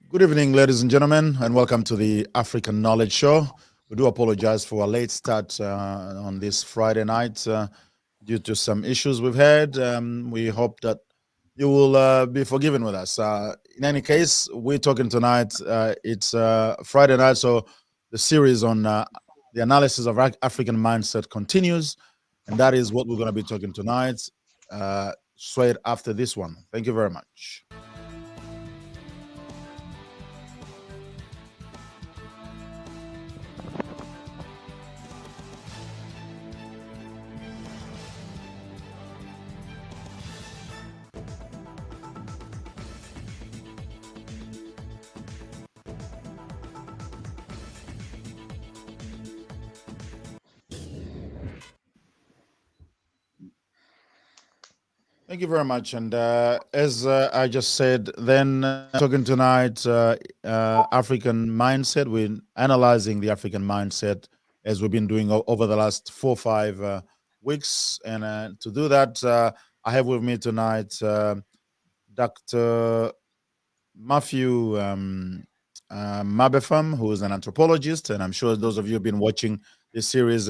Good evening, ladies and gentlemen, and welcome to the African Knowledge Show. We do apologize for a late start on this Friday night due to some issues we've had. We hope that you will be forgiven with us. In any case, we're talking tonight. It's Friday night, so the series on the analysis of African mindset continues, and that is what we're going to be talking tonight, straight after this one. Thank you very much. Thank you very much. And as I just said, then talking tonight, African mindset. We're analyzing the African mindset as we've been doing over the last 4 or 5 weeks. And to do that, I have with me tonight Dr. Matthew Mabefam, who is an anthropologist. And I'm sure those of you who've been watching this series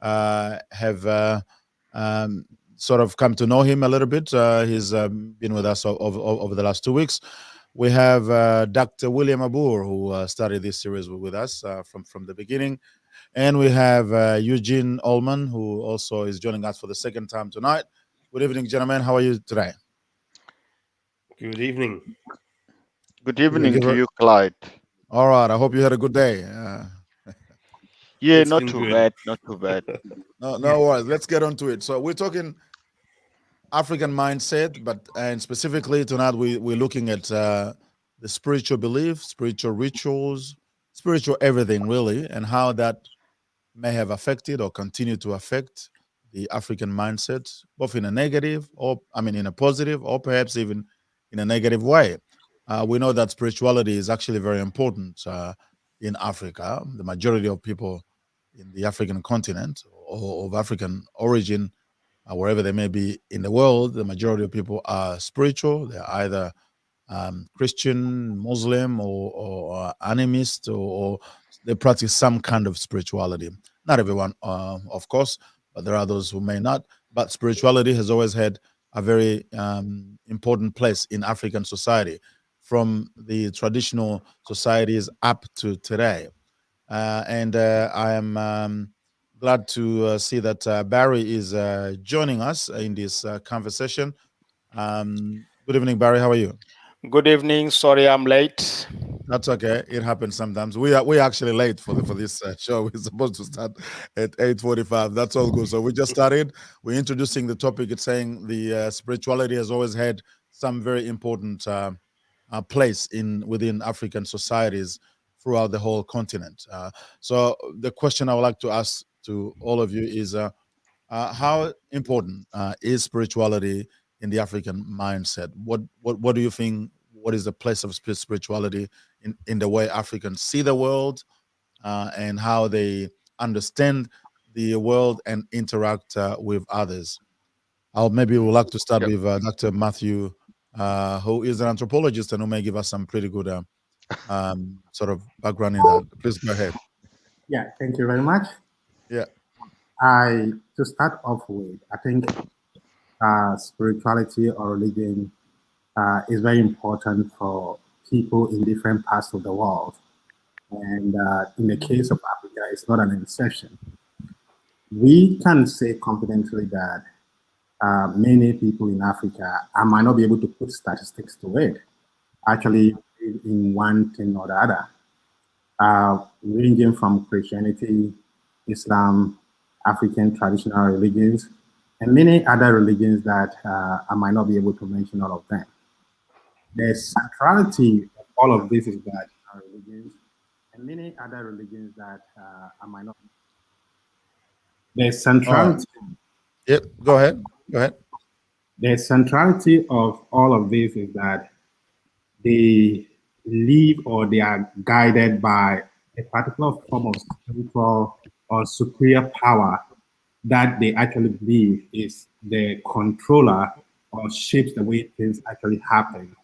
have sort of come to know him a little bit. He's been with us over the last 2 weeks. We have Dr. William Abur, who started this series with us from the beginning. And we have Eugene Ullman, who also is joining us for the second time tonight. Good evening, gentlemen. How are you today? Good evening. Good evening to you, Clyde. All right. I hope you had a good day. Yeah, It's not been too good. bad, not too bad. No worries. Let's get on to it. So we're talking African mindset, and specifically tonight we're looking at the spiritual belief, spiritual rituals, spiritual everything really, and how that may have affected or continue to affect the African mindset, both in a negative or in a positive, or perhaps even in a negative way. We know that spirituality is actually very important in Africa. The majority of people in the African continent or of African origin, wherever they may be in the world, the majority of people are spiritual. They're either Christian, Muslim, or animist, or they practice some kind of spirituality. Not everyone, of course, but there are those who may not. But spirituality has always had a very important place in African society, from the traditional societies up to today. And I am glad to see that Barry is joining us in this conversation. Good evening, Barry. How are you? Good evening. Sorry, I'm late. That's okay. It happens sometimes. We're actually late for this show. We're supposed to start at 8:45. That's all good. So we just started. We're introducing the topic. It's saying the spirituality has always had some very important place within African societies throughout the whole continent. So the question I would like to ask to all of you is, how important is spirituality in the African mindset? What do you think? What is the place of spirituality in the way Africans see the world and how they understand the world and interact with others? Maybe we'd like to start Yep. with Dr. Matthew, who is an anthropologist and who may give us some pretty good sort of background in that. Please go ahead. Yeah, thank you very much. Yeah. To start off with, I think spirituality or religion is very important for people in different parts of the world. And in the case of Africa, it's not an exception. We can say confidently that many people in Africa, I might not be able to put statistics to it, actually in one thing or the other, ranging from Christianity, Islam, African traditional religions, and many other religions that I might not be able to mention all of them. The centrality of all of this is that religions and many other religions that I might not. The centrality. Yep. Go ahead. Go ahead. The centrality of all of this is that they live or they are guided by a particular form of spiritual or superior power that they actually believe is the controller or shapes the way things actually happen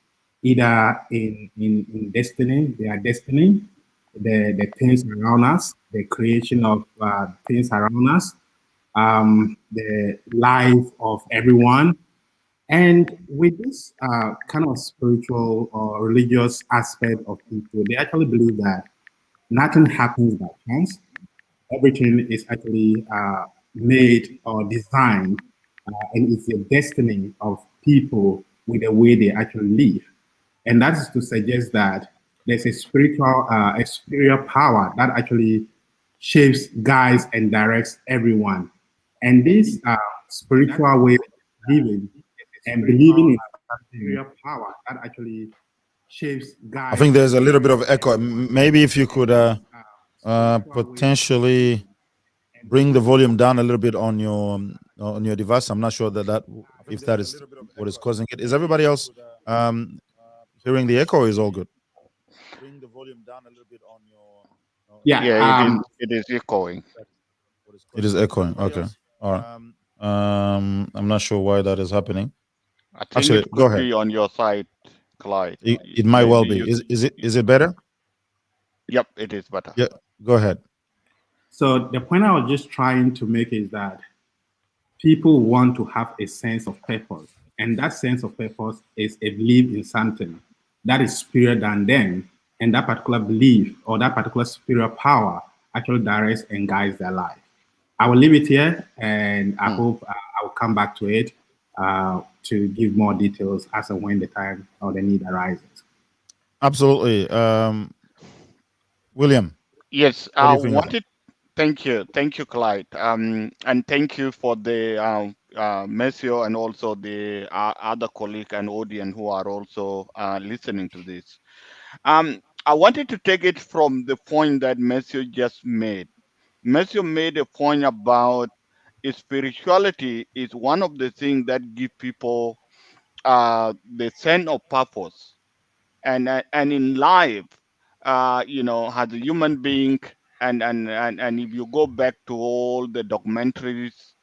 either in destiny, their destiny, the things around us, the creation of things around us, the life of everyone. And with this kind of spiritual or religious aspect of people, they actually believe that nothing happens by chance. Everything is actually made or designed, and it's the destiny of people with the way they actually live. And that is to suggest that there's a spiritual, a superior power that actually shapes, guides, and directs everyone. And this spiritual way of living and believing in superior power that actually shapes, I guides, think and there's a little bit of directs echo. everyone. Maybe if you could Spiritual way of potentially and bring the believing in volume down a little bit on your device. I'm not sure that if that is what is causing it. Is everybody else um, hearing the echo? Or is all good? Bring the volume down a little bit on your. yeah. Yeah, it is echoing. It is echoing. Okay. All right. I'm not sure why that is happening. I think Actually, it go could ahead. be on your side, Clyde. It might well Maybe be. you. Is it better? Yep, it is better. Yeah. Go ahead. So the point I was just trying to make is that people want to have a sense of purpose, and that sense of purpose is a belief in something that is superior than them, and that particular belief or that particular superior power actually directs and guides their life. I will leave it here, and I Hmm. hope I will come back to it to give more details as and when the time or the need arises. Absolutely. William, Yes, what do I you think of that? wanted. Thank you, Clyde. And thank you for the Messio and also the other colleague and audience who are also listening to this. I wanted to take it from the point that Messio just made. Messio made a point about spirituality is one of the things that give people the sense of purpose, and in life, as a human being, and if you go back to all the documentaries,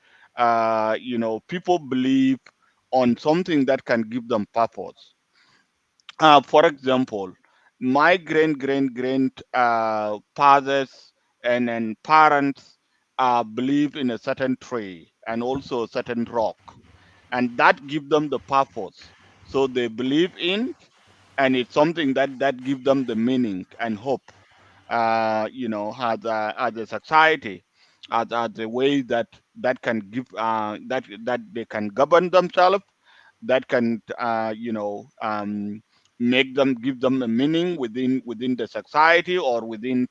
people believe on something that can give them purpose. For example, my grand fathers and parents believed in a certain tree and also a certain rock, and that give them the purpose. So they believe in, and it's something that give them the meaning and hope. As a society, as a way that can give that they can govern themselves, that can make them, give them a meaning within the society or within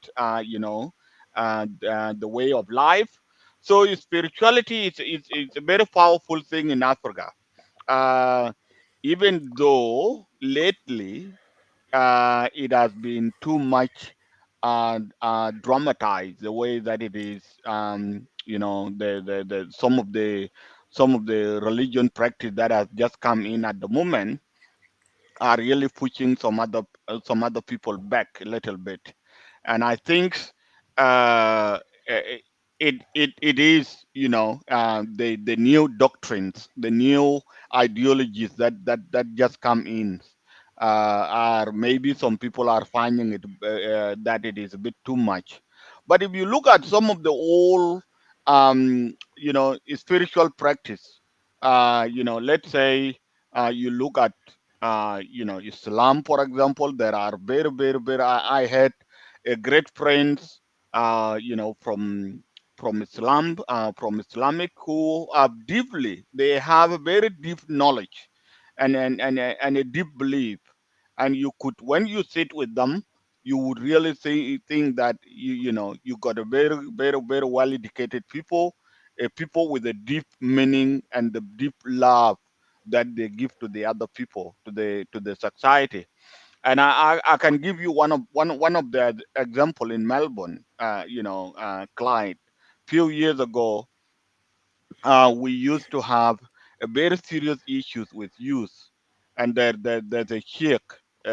the way of life. So spirituality is a very powerful thing in Africa, uh, even though lately it has been too much dramatized the way that it is. The some of the religion practice that has just come in at the moment are really pushing some other people back a little bit, and I think uh, eh, it is, the new doctrines, the new ideologies that just come in, are maybe some people are finding it that it is a bit too much. But if you look at some of the old spiritual practice, let's say you look at Islam, for example. There are very, I had a great friends from Islam, from Islamic, who are deeply, they have a very deep knowledge and a deep belief. And you could, when you sit with them, you would really think that you got a very well educated people, a people with a deep meaning and the deep love that they give to the other people, to the society. And I can give you one of the example in Melbourne. Clyde, few years ago, we used to have a very serious issues with youth, and there's a sheikh. We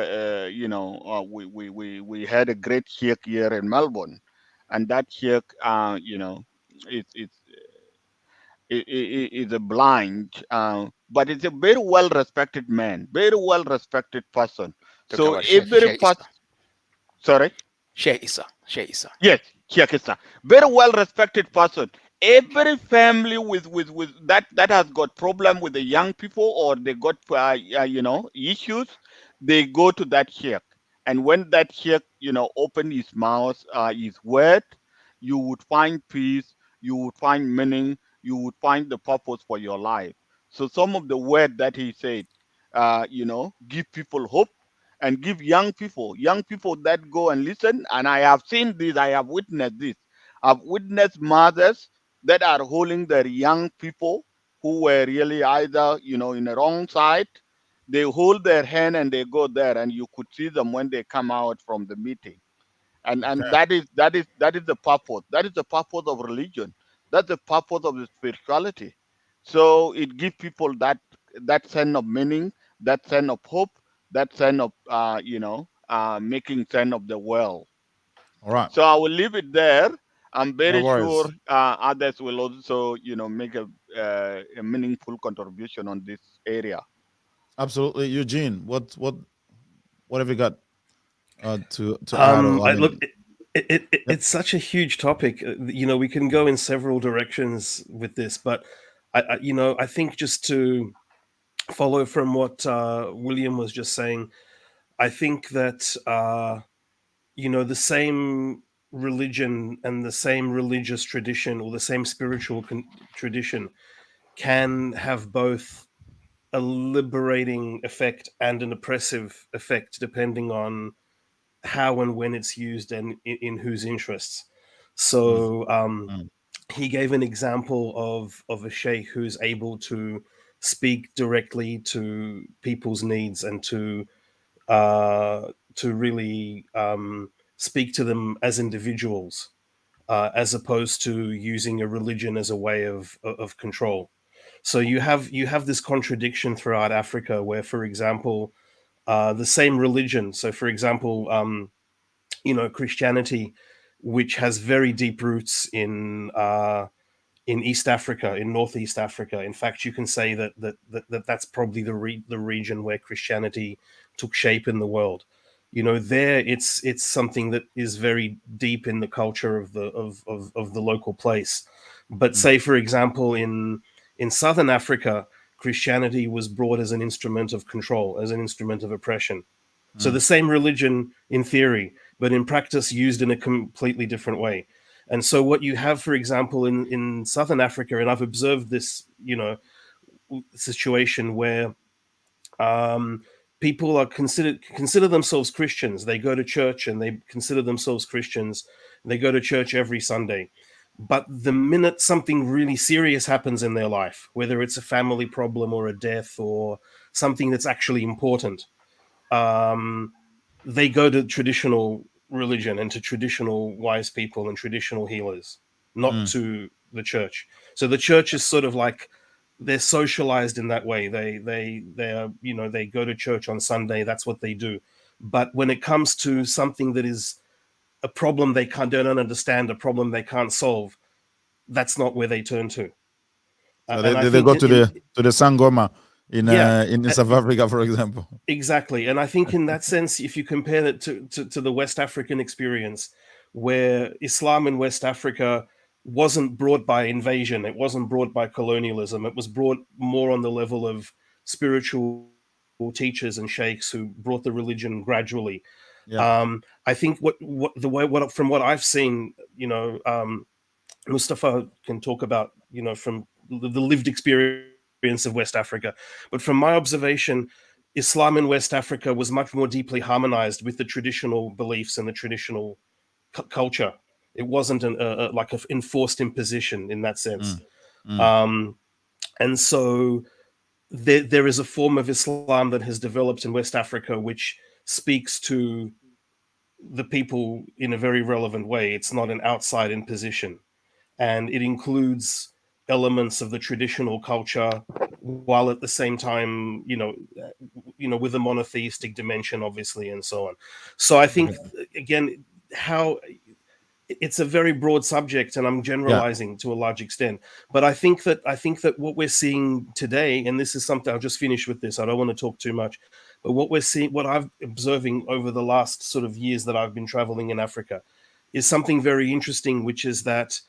had a great sheikh here in Melbourne, and that sheikh, it's is a blind, but it's a very well respected man, very well respected person. Talk So about every Sheikh Issa. person, sorry. Sheikh Issa. Sheikh Issa. Yes, Chiakisa. Very well respected person. Every family with that has got problem with the young people, or they got issues, they go to that sheikh. And when that sheikh open his mouth, his word, you would find peace, you would find meaning, you would find the purpose for your life. So some of the word that he said, give people hope and give young people that go and listen. And I have seen this, I have witnessed this. I've witnessed mothers that are holding their young people who were really either, in the wrong side. They hold their hand and they go there, and you could see them when they come out from the meeting. And Okay. that is the purpose. That is the purpose of religion. That's the purpose of the spirituality. So it gives people that sense of meaning, that sense of hope, that sense of making sense of the world. All right. So I will leave it there. I'm No very sure worries. others will also make a meaningful contribution on this area. Absolutely, Eugene. What have you got to add? Or I I look, mean, yep. it's such a huge topic. We can go in several directions with this, but I think just to follow from what William was just saying, I think that the same religion and the same religious tradition or the same spiritual tradition can have both a liberating effect and an oppressive effect depending on how and when it's used and in whose interests. Mm, So mm, he gave an example of a sheikh who's able to speak directly to people's needs and to really speak to them as individuals, as opposed to using a religion as a way of control. So you have this contradiction throughout Africa, where, for example, the same religion. So, for example, Christianity, which has very deep roots in East Africa, in Northeast Africa. In fact, you can say that's probably the region where Christianity took shape in the world. There it's something that is very deep in the culture of the local place. But mm, say, for example, in Southern Africa, Christianity was brought as an instrument of control, as an instrument of oppression. So mm, the same religion in theory, but in practice used in a completely different way. And so what you have, for example, in Southern Africa, and I've observed this, situation where people are consider themselves Christians. They go to church and they consider themselves Christians. They go to church every Sunday. But the minute something really serious happens in their life, whether it's a family problem or a death or something that's actually important, um, they go to traditional religion and to traditional wise people and traditional healers, not mm. to the church. So the church is sort of like they're socialized in that way. They are, they go to church on Sunday. That's what they do. But when it comes to something that is a problem they don't understand, a problem they can't solve, that's not where they turn to. So And I they think go to the Sangoma yeah, in South Africa, for example. exactly. And I think in that sense, if you compare it to the West African experience, where Islam in West Africa wasn't brought by invasion, it wasn't brought by colonialism, it was brought more on the level of spiritual teachers and sheikhs who brought the religion gradually. Yeah. I think from what I've seen, Mustafa can talk about, from the lived experience of West Africa. But from my observation, Islam in West Africa was much more deeply harmonized with the traditional beliefs and the traditional culture. It wasn't like an enforced imposition in that sense. Mm, mm, Um, and so there is a form of Islam that has developed in West Africa which speaks to the people in a very relevant way. It's not an outside imposition, and it includes elements of the traditional culture while at the same time with a monotheistic dimension, obviously, and so on. So I think, okay. again, how it's a very broad subject, and I'm generalizing to a large extent. But I think that what we're seeing today, and this is something, I'll just finish with this, I don't want to talk too much, but what I've observing over the last sort of years that I've been traveling in Africa is something very interesting, which is that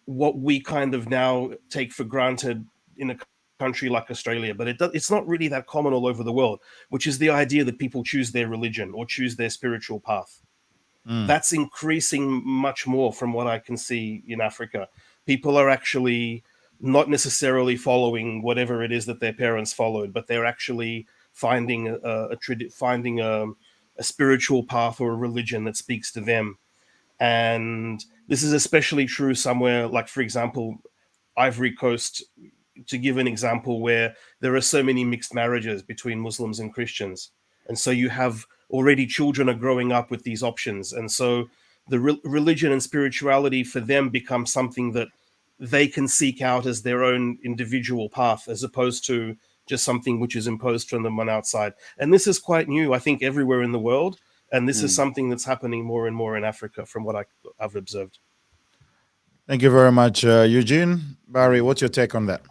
what we kind of now take for granted in a country like Australia, but it's not really that common all over the world, which is the idea that people choose their religion or choose their spiritual path. That's increasing much more from what I can see in Africa. People are actually not necessarily following whatever it is that their parents followed, but they're actually finding a spiritual path or a religion that speaks to them. And this is especially true somewhere like, for example, Ivory Coast, to give an example, where there are so many mixed marriages between Muslims and Christians. And so you have already children are growing up with these options. And so the religion and spirituality for them becomes something that they can seek out as their own individual path, as opposed to just something which is imposed from them on outside. And this is quite new, I think, everywhere in the world. And this is something that's happening more and more in Africa from what I've observed. Thank you very much, Eugene. Barry, what's your take on that?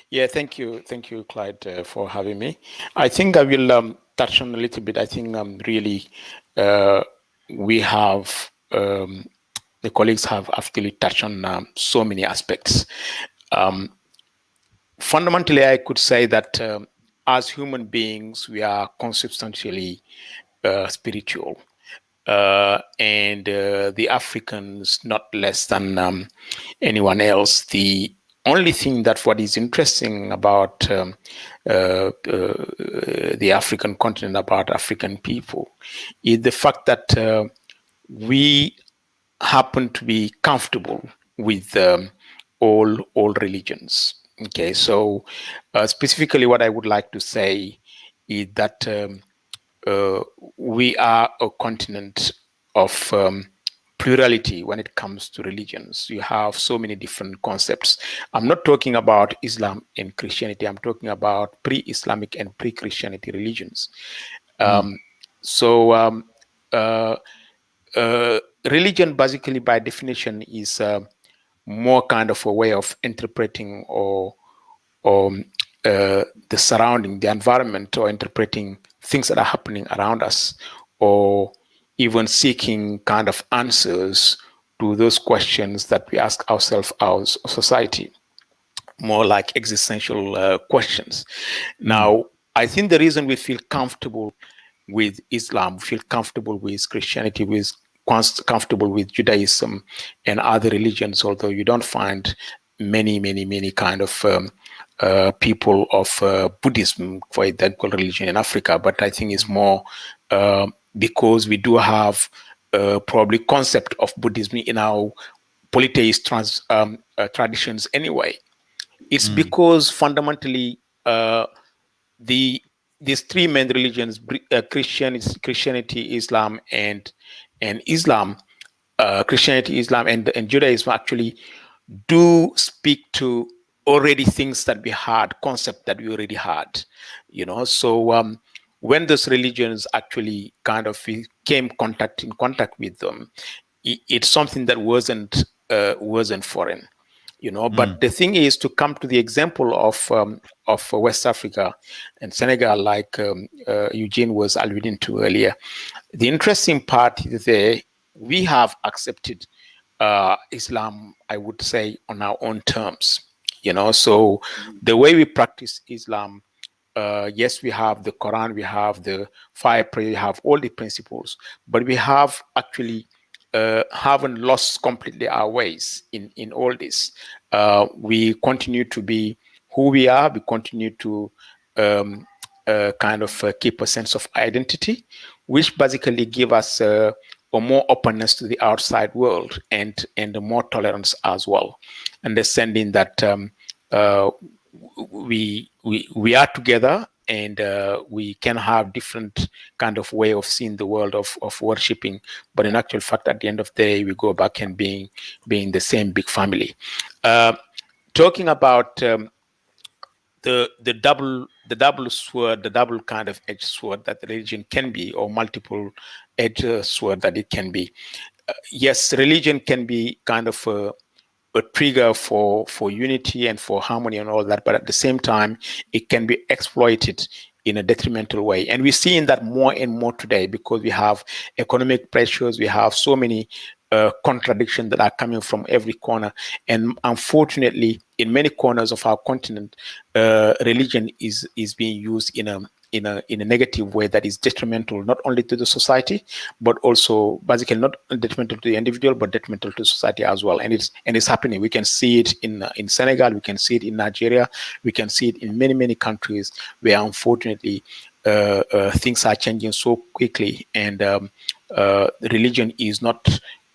Yeah, thank you, Clyde, for having me. I think I will touch on a little bit. I think really we have the colleagues have actually touched on so many aspects. Fundamentally, I could say that as human beings, we are consubstantially spiritual. And the Africans, not less than anyone else. The only thing that what is interesting about the African continent, about African people, is the fact that we happen to be comfortable with all religions. Okay, so specifically, what I would like to say is that we are a continent of plurality when it comes to religions. You have so many different concepts. I'm not talking about Islam and Christianity. I'm talking about pre-Islamic and pre-Christianity religions. Religion, basically, by definition, is more kind of a way of interpreting or the surrounding, the environment, or interpreting things that are happening around us, or even seeking kind of answers to those questions that we ask ourselves as a society, more like existential questions. Now, I think the reason we feel comfortable with Islam, feel comfortable with Christianity, with comfortable with Judaism and other religions, although you don't find many kind of people of Buddhism, for example, religion in Africa, but I think it's more because we do have probably concept of Buddhism in our polytheist traditions anyway. It's because fundamentally these three main religions, Christianity, Islam, and Islam, Christianity, Islam, and Judaism actually do speak to already things that we had, concept that we already had, So when those religions actually kind of came in contact with them, it's something that wasn't foreign, But the thing is, to come to the example of West Africa and Senegal, like Eugene was alluding to earlier, the interesting part is there we have accepted Islam, I would say, on our own terms, So the way we practice Islam, yes, we have the Quran, we have the fire prayer, we have all the principles, but we have actually haven't lost completely our ways in all this. We continue to be who we are. We continue to kind of keep a sense of identity, which basically give us a more openness to the outside world and more tolerance as well, understanding that we are together and we can have different kind of way of seeing the world of worshiping, but in actual fact, at the end of the day, we go back and being the same big family. Talking about the double sword, the double kind of edged sword that religion can be, or multiple edged sword that it can be. yes, religion can be kind of a trigger for unity and for harmony and all that, but at the same time, it can be exploited in a detrimental way. And we're seeing that more and more today because we have economic pressures, we have so many contradictions that are coming from every corner. And unfortunately, in many corners of our continent, religion is being used in a negative way that is detrimental not only to the society, but also basically not detrimental to the individual, but detrimental to society as well. And it's happening. We can see it in Senegal, we can see it in Nigeria, we can see it in many countries where unfortunately things are changing so quickly, and religion is not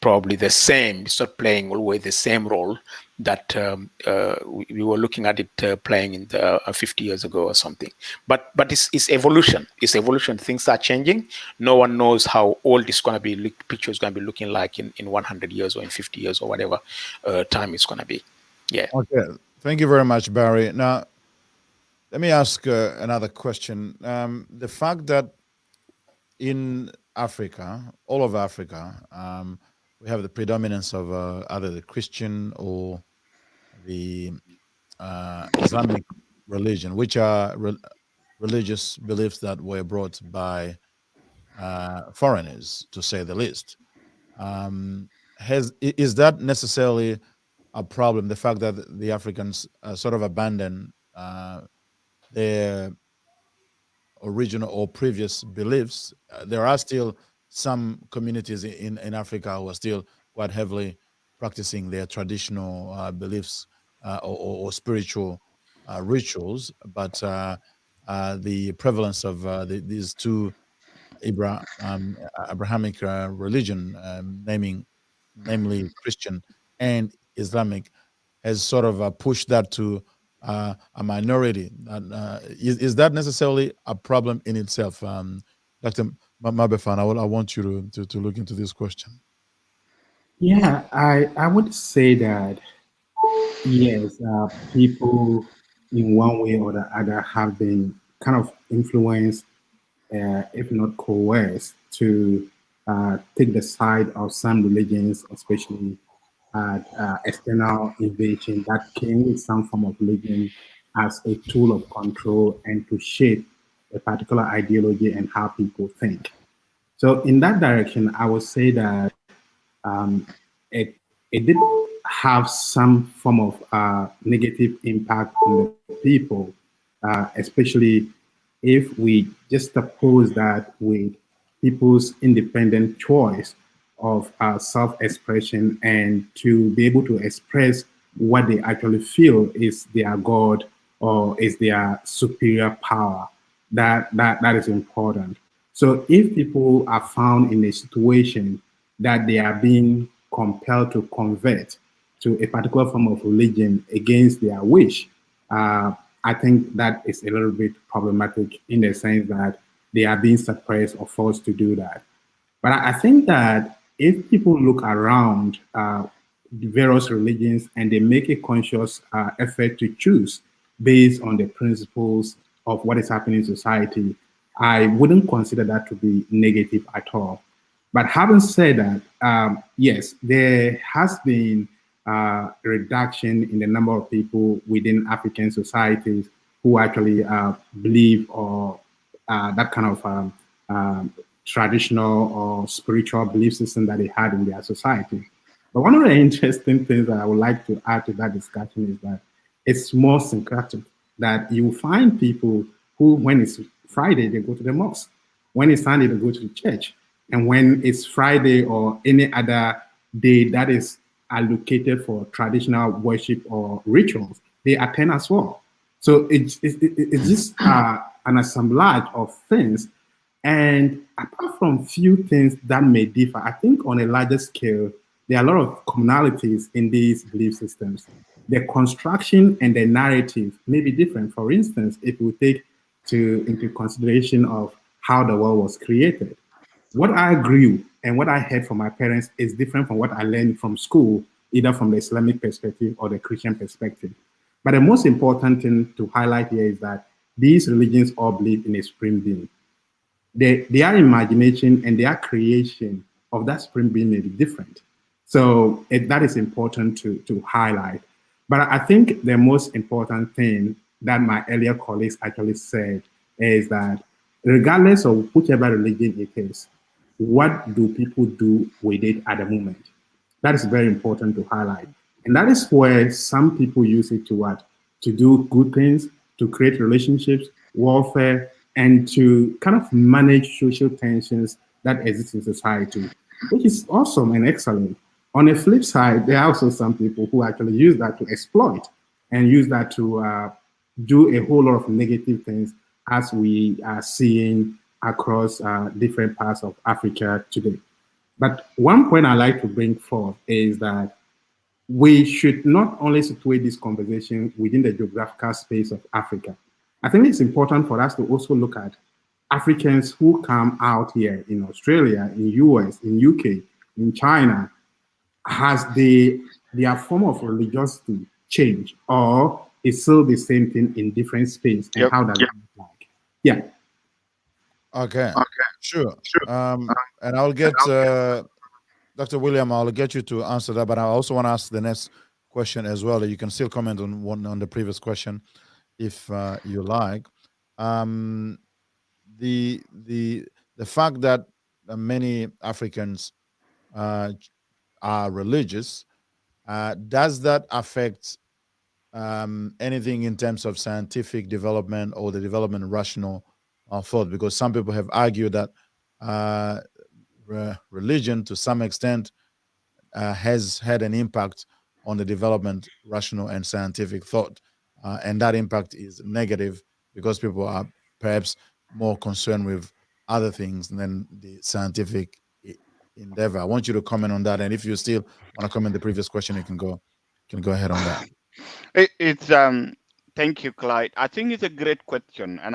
probably the same. It's not playing always the same role that we were looking at it playing in 50 years ago or something. But it's evolution. It's evolution. Things are changing. No one knows how old it's going to be. Picture is going to be looking like in 100 years or in 50 years or whatever time it's going to be. Yeah. Okay. Thank you very much, Barry. Now, let me ask another question. The fact that in Africa, all of Africa, we have the predominance of either the Christian or the Islamic religion, which are religious beliefs that were brought by foreigners, to say the least. Is that necessarily a problem? The fact that the Africans sort of abandon their original or previous beliefs. There are still some communities in Africa who are still quite heavily practicing their traditional beliefs or spiritual rituals, but the prevalence of these two Abrahamic religion, namely Christian and Islamic, has sort of pushed that to a minority. Is that necessarily a problem in itself? Dr. Mabefan, I want you to look into this question. Yeah, I would say that yes, people in one way or the other have been kind of influenced, if not coerced, to take the side of some religions, especially external invasion that came with some form of religion as a tool of control and to shape a particular ideology and how people think. So in that direction, I would say that it, it did have some form of negative impact on the people, especially if we just oppose that with people's independent choice of self-expression and to be able to express what they actually feel is their God or is their superior power. That is important. So if people are found in a situation that they are being compelled to convert to a particular form of religion against their wish, I think that is a little bit problematic in the sense that they are being suppressed or forced to do that. But I think that if people look around the various religions and they make a conscious effort to choose based on the principles of what is happening in society, I wouldn't consider that to be negative at all. But having said that, yes, there has been a reduction in the number of people within African societies who actually believe or that kind of traditional or spiritual belief system that they had in their society. But one of the interesting things that I would like to add to that discussion is that it's more syncretic, that you find people who, when it's Friday, they go to the mosque. When it's Sunday, they go to the church. And when it's Friday or any other day that is allocated for traditional worship or rituals, they attend as well. So it's just an assemblage of things. And apart from few things that may differ, I think on a larger scale, there are a lot of commonalities in these belief systems. The construction and the narrative may be different. For instance, if we take into consideration of how the world was created, what I grew and what I heard from my parents is different from what I learned from school, either from the Islamic perspective or the Christian perspective. But the most important thing to highlight here is that these religions all believe in a supreme being. Their imagination and their creation of that spring being maybe different. So that is important to highlight. But I think the most important thing that my earlier colleagues actually said is that regardless of whichever religion it is, what do people do with it at the moment? That is very important to highlight. And that is where some people use it to what? To do good things, to create relationships, warfare, and to kind of manage social tensions that exist in society, which is awesome and excellent. On the flip side, there are also some people who actually use that to exploit and use that to do a whole lot of negative things, as we are seeing across different parts of Africa today. But one point I like to bring forth is that we should not only situate this conversation within the geographical space of Africa. I think it's important for us to also look at Africans who come out here in Australia, in US, in UK, in China. Has their form of religiosity changed, or is still the same thing in different space? And Yep. how does it look like? Yeah. Okay, sure. And I'll get Dr. William. I'll get you to answer that, but I also want to ask the next question as well. You can still comment on the previous question if you like. Um, the fact that many Africans are religious, does that affect anything in terms of scientific development or the development of rational thought? Because some people have argued that uh, religion, to some extent, has had an impact on the development rational and scientific thought, and that impact is negative because people are perhaps more concerned with other things than the scientific endeavor. I want you to comment on that, and if you still want to comment the previous question, you can go ahead on that. It's Thank you, Clyde. I think it's a great question, and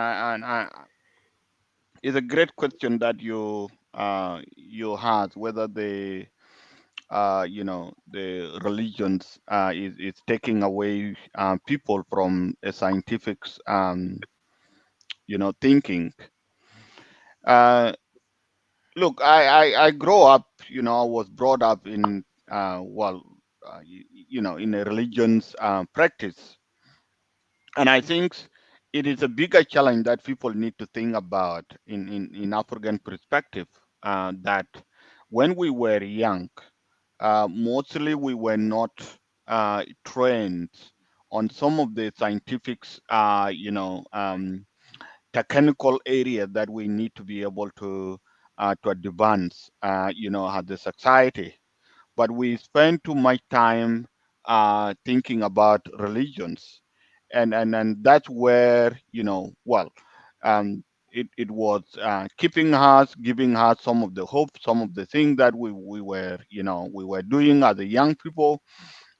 it's a great question that you had, whether the religions is taking away people from a scientific thinking. Uh, Look, I grow up, I was brought up in in a religion's practice, and I think it is a bigger challenge that people need to think about in African perspective. That when we were young, mostly we were not trained on some of the scientific, technical area that we need to be able to advance, as a society. But we spend too much time thinking about religions, and that's where it was keeping us, giving us some of the hope, some of the things that we were doing as a young people.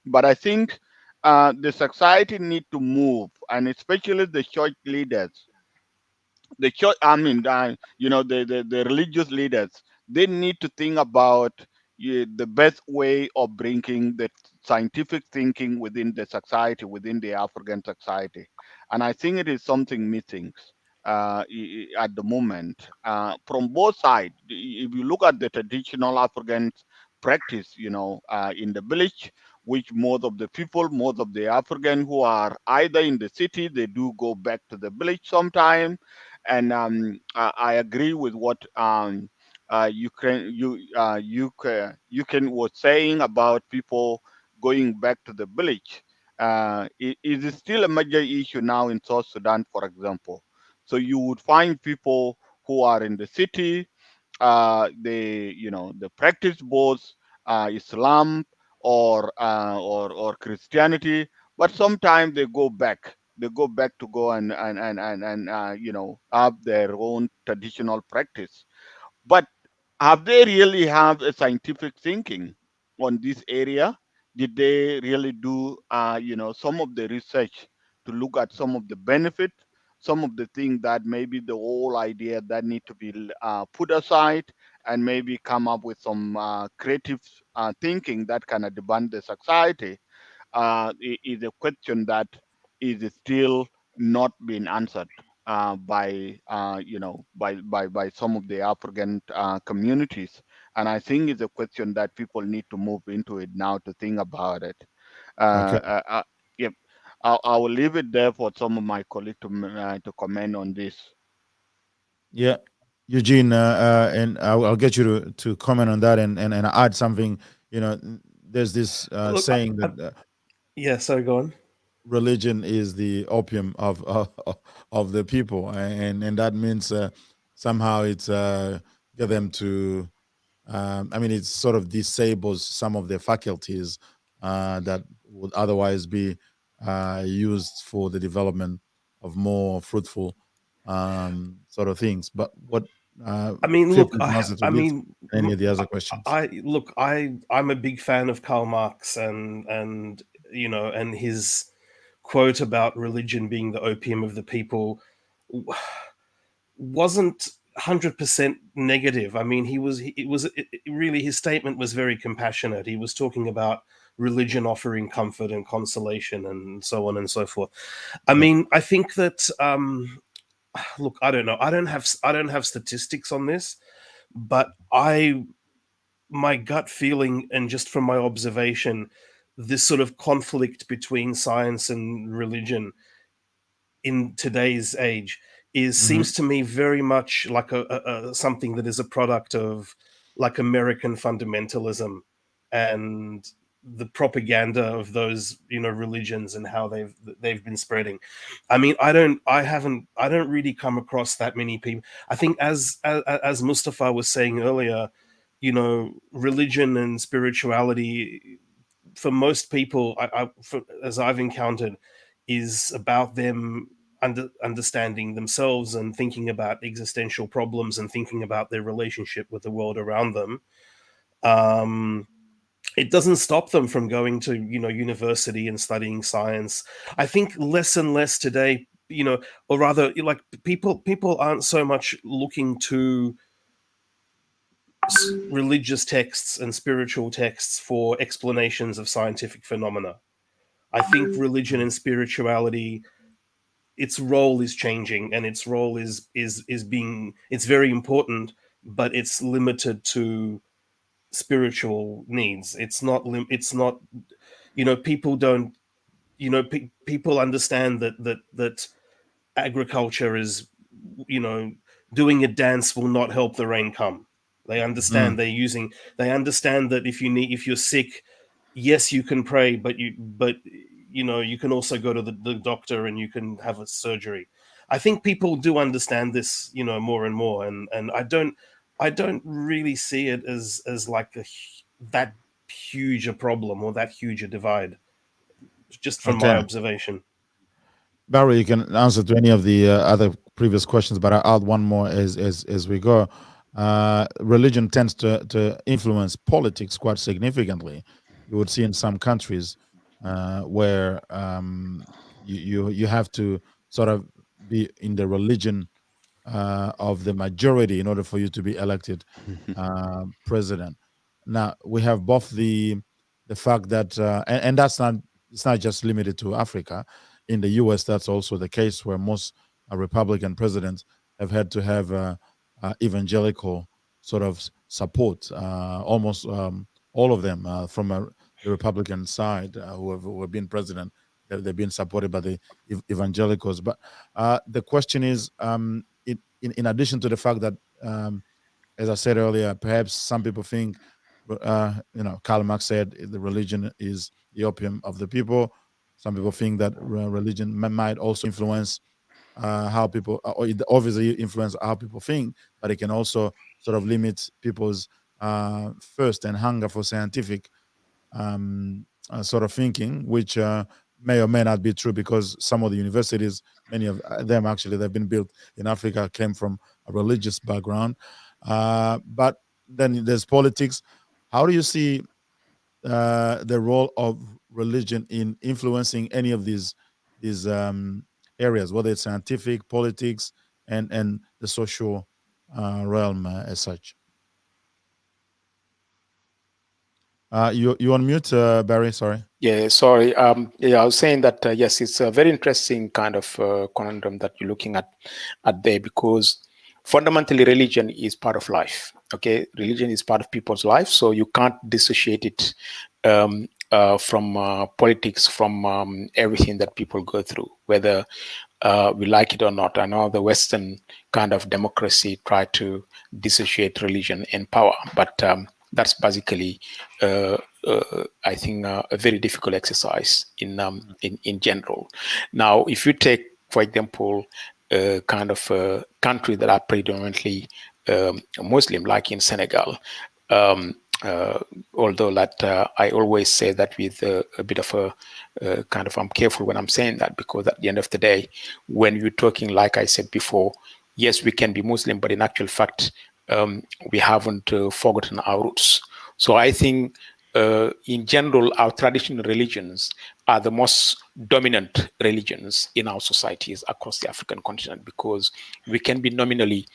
But I think the society need to move, and especially the church leaders, the church the religious leaders, they need to think about the best way of bringing the scientific thinking within the society, within the African society. And I think it is something missing at the moment from both sides. If you look at the traditional African practice, in the village, which most of the people, most of the African who are either in the city, they do go back to the village sometime. And I agree with what Ukraine was saying about people going back to the village. It is still a major issue now in South Sudan, for example. So you would find people who are in the city, they practice both Islam or Christianity, but sometimes they go back to go and have their own traditional practice. But have they really have a scientific thinking on this area? Did they really do some of the research to look at some of the benefit, some of the things that maybe the whole idea that need to be put aside, and maybe come up with some creative thinking that can advance the society? Is a question that is still not being answered by some of the African communities. And I think it's a question that people need to move into it now to think about it. Okay. Yep. I will leave it there for some of my colleagues to comment on this. Yeah, Eugene, and I'll get you to comment on that and add something. There's this Look, saying that yeah, so go on. religion is the opium of the people, and that means somehow it's get them to. I mean, it sort of disables some of their faculties that would otherwise be used for the development of more fruitful sort of things. But what? I mean, Feel look, free to answer to I this. mean, Any of the other questions? I'm a big fan of Karl Marx and and his quote about religion being the opium of the people wasn't 100% negative. I mean, really, his statement was very compassionate. He was talking about religion offering comfort and consolation and so on and so forth. I mean, I think that look, I don't know. I don't have statistics on this, but my gut feeling and just from my observation, this sort of conflict between science and religion in today's age seems to me very much like a something that is a product of like American fundamentalism and the propaganda of those religions and how they've been spreading. I mean, I don't really come across that many people. I think as Mustafa was saying earlier, religion and spirituality for most people, as I've encountered, is about them understanding themselves and thinking about existential problems and thinking about their relationship with the world around them. It doesn't stop them from going to university and studying science. I think less and less today, or rather, like people aren't so much looking to religious texts and spiritual texts for explanations of scientific phenomena. I think religion and spirituality, its role is changing, and its role is being, it's very important, but it's limited to spiritual needs. It's not people don't people understand that agriculture is, doing a dance will not help the rain come. They understand they understand that if you're sick, yes, you can pray, but you can also go to the doctor and you can have a surgery. I think people do understand this, more and more, and I don't really see it as like that huge a problem or that huge a divide, just from my Okay. observation. Barry, you can answer to any of the other previous questions, but I'll add one more as we go. Religion tends to influence politics quite significantly. You would see in some countries where you have to sort of be in the religion of the majority in order for you to be elected president. Now we have both the fact that and that's not, it's not just limited to Africa. In the U.S., that's also the case where most Republican presidents have had to have evangelical sort of support. Almost all of them from the Republican side who have been president, they've been supported by the evangelicals. But the question is, in addition to the fact that, as I said earlier, perhaps some people think, Karl Marx said the religion is the opium of the people. Some people think that religion might also influence how people, or it obviously influence how people think, but it can also sort of limit people's thirst and hunger for scientific sort of thinking, which may or may not be true, because some of the universities, many of them actually, they've been built in Africa, came from a religious background. But then there's politics. How do you see the role of religion in influencing any of these areas, whether it's scientific, politics, and the social realm as such? You on mute, Barry? Sorry. Yeah, sorry. Yeah, I was saying that yes, it's a very interesting kind of conundrum that you're looking at there, because fundamentally religion is part of life. Okay, religion is part of people's life, so you can't dissociate it from politics, from everything that people go through, whether we like it or not. I know the Western kind of democracy try to dissociate religion and power, but that's basically, I think, a very difficult exercise in general. Now, if you take, for example, kind of countries that are predominantly Muslim, like in Senegal, although that I always say that with a bit of a kind of, I'm careful when I'm saying that, because at the end of the day, when you're talking, like I said before, yes, we can be Muslim, but in actual fact, we haven't forgotten our roots. So I think in general, our traditional religions are the most dominant religions in our societies across the African continent, because we can be nominally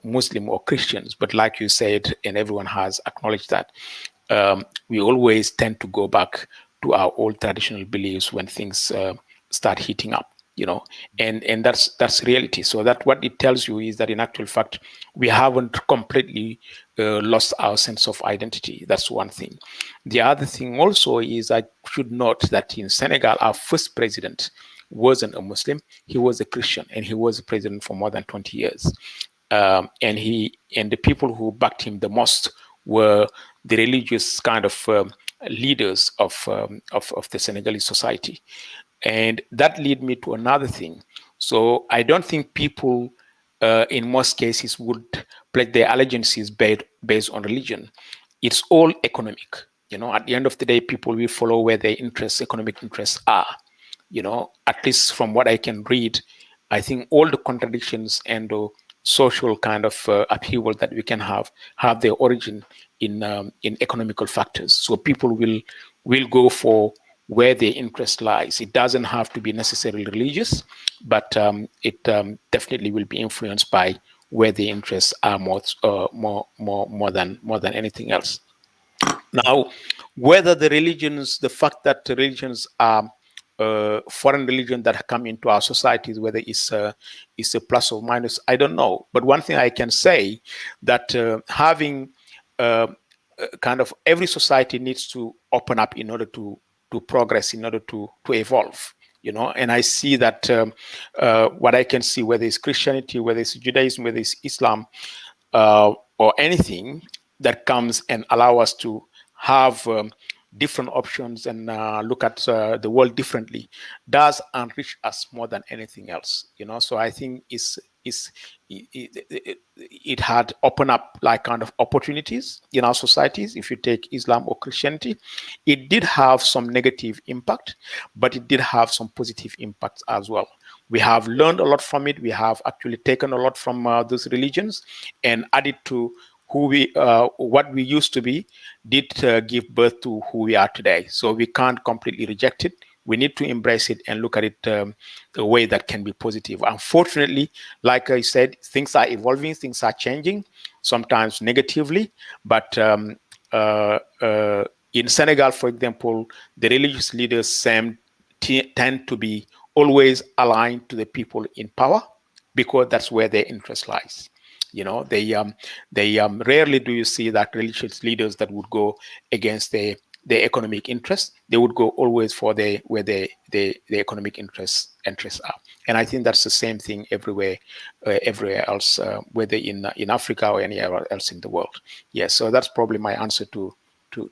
Muslim or Christians, but like you said, and everyone has acknowledged that, we always tend to go back to our old traditional beliefs when things start heating up, and that's reality. So that what it tells you is that in actual fact, we haven't completely lost our sense of identity. That's one thing. The other thing also is, I should note that in Senegal, our first president wasn't a Muslim. He was a Christian, and he was a president for more than 20 years. And the people who backed him the most were the religious kind of leaders of the Senegalese society. And that led me to another thing. So I don't think people in most cases would pledge their allegiances based on religion. It's all economic. At the end of the day, people will follow where their economic interests are. At least from what I can read, I think all the contradictions and the social kind of upheaval that we can have their origin in economical factors. So people will go for where their interest lies. It doesn't have to be necessarily religious, but it definitely will be influenced by where the interests are more than anything else. Now, whether the fact that the religions are foreign religion that come into our societies, whether it's a plus or minus, I don't know. But one thing I can say, that having kind of every society needs to open up in order to progress, in order to evolve. And I see that what I can see, whether it's Christianity, whether it's Judaism, whether it's Islam, or anything that comes and allow us to have different options and look at the world differently, does enrich us more than anything else. So I think it had opened up like kind of opportunities in our societies. If you take Islam or Christianity, it did have some negative impact, but it did have some positive impacts as well. We have learned a lot from it. We have actually taken a lot from those religions and added to who what we used to be, did give birth to who we are today. So we can't completely reject it. We need to embrace it and look at it a way that can be positive. Unfortunately, like I said, things are evolving, things are changing, sometimes negatively. But in Senegal, for example, the religious leaders tend to be always aligned to the people in power, because that's where their interest lies. They rarely do you see that religious leaders that would go against their economic interests. They would go always for where the economic interests are. And I think that's the same thing everywhere else, whether in Africa or anywhere else in the world. Yeah, so that's probably my answer to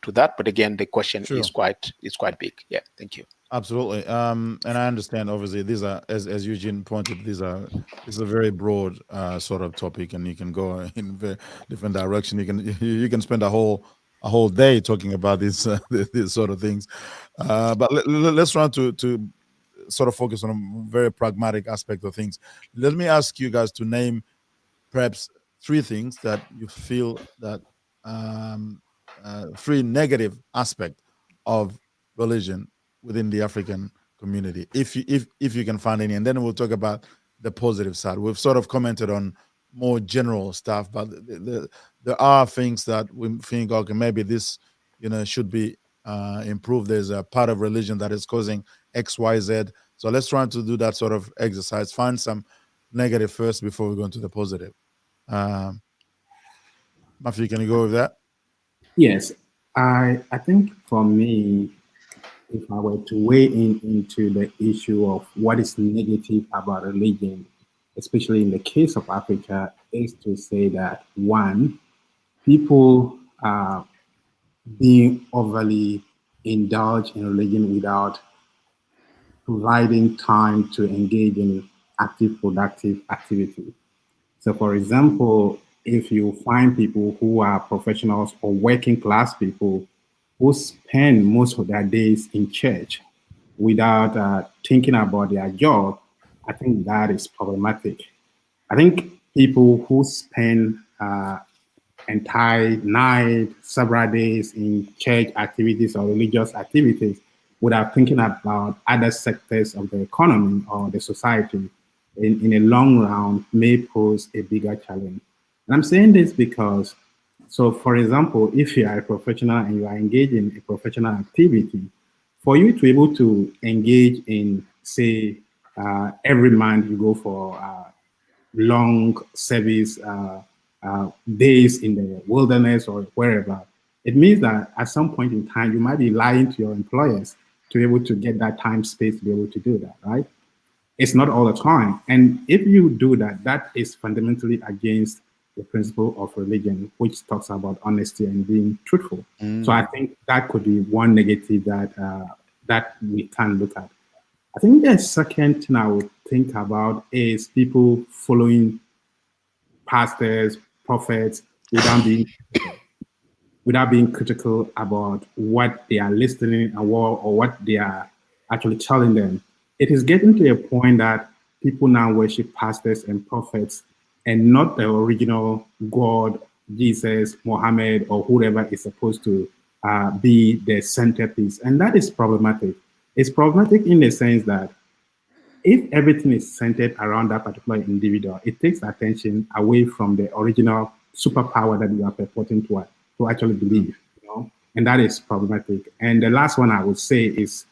that. But again, the question is quite big. Yeah, thank you. Absolutely. And I understand, obviously, these are, as Eugene pointed, this is a very broad sort of topic, and you can go in very different direction. You can spend a whole day talking about these sort of things. But let's try to sort of focus on a very pragmatic aspect of things. Let me ask you guys to name perhaps 3 things that you feel that 3 negative aspects of religion within the African community, if you can find any, and then we'll talk about the positive side. We've sort of commented on more general stuff, but there are things that we think, okay, maybe this should be improved. There's a part of religion that is causing XYZ. So let's try to do that sort of exercise. Find some negative first before we go into the positive. Matthew, can you go with that? Yes, I think for me, if I were to weigh into the issue of what is negative about religion, especially in the case of Africa, is to say that one, people are being overly indulged in religion without providing time to engage in active, productive activity. So, for example, if you find people who are professionals or working class people who spend most of their days in church without thinking about their job, I think that is problematic. I think people who spend entire night, several days in church activities or religious activities without thinking about other sectors of the economy or the society in a long run may pose a bigger challenge. And I'm saying this because, so for example, if you are a professional and you are engaged in a professional activity, for you to be able to engage in, say, every month you go for long service days in the wilderness or wherever, it means that at some point in time, you might be lying to your employers to be able to get that time space to be able to do that, right? It's not all the time. And if you do that, that is fundamentally against the principle of religion, which talks about honesty and being truthful. So I think that could be one negative that we can look at. I think the second thing I would think about is people following pastors, prophets, without being critical about what they are listening or what they are actually telling them. It is getting to a point that people now worship pastors and prophets and not the original God, Jesus, Mohammed, or whoever is supposed to be the centerpiece. And that is problematic. It's problematic in the sense that if everything is centered around that particular individual, it takes attention away from the original superpower that you are purporting to actually believe, you know, and that is problematic. And the last one I would say is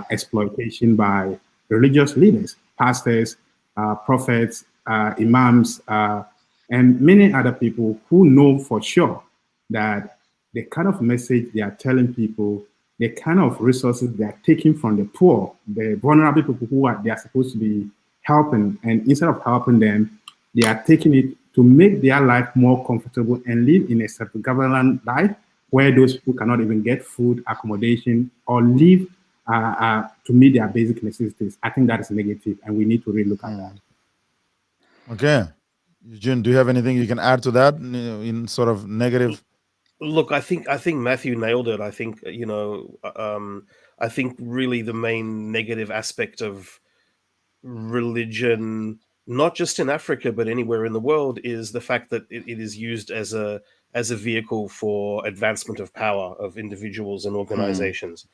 exploitation by religious leaders, pastors, prophets, imams, and many other people who know for sure that the kind of message they are telling people, the kind of resources they are taking from the poor, the vulnerable people they are supposed to be helping, and instead of helping them, they are taking it to make their life more comfortable and live in a self-governed life where those people cannot even get food, accommodation, or live to meet their basic necessities. I think that is negative, and we need to relook at that. Okay. Eugene, do you have anything you can add to that in sort of negative? Look, I think Matthew nailed it. I think I think really the main negative aspect of religion, not just in Africa but anywhere in the world, is the fact that it is used as a vehicle for advancement of power of individuals and organizations.